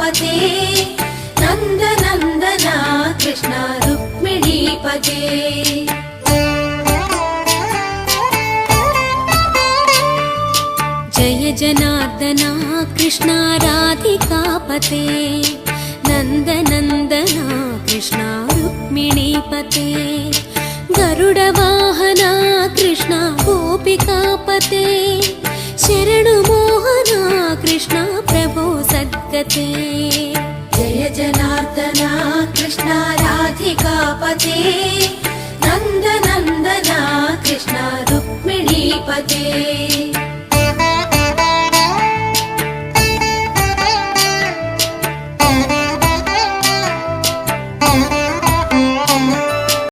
राधिकापते नन्दनन्दना कृष्ण रुक्मिणीपते जय जनार्दना कृष्ण राधिकापते नन्दनन्दना कृष्ण रुक्मिणीपते गरुडवाहना कृष्ण गोपिकापते शरणु मोहना कृष्ण प्रभो सद्गते जय जनार्दना कृष्ण राधिकापते नन्दनन्दना कृष्ण रुक्मिणीपते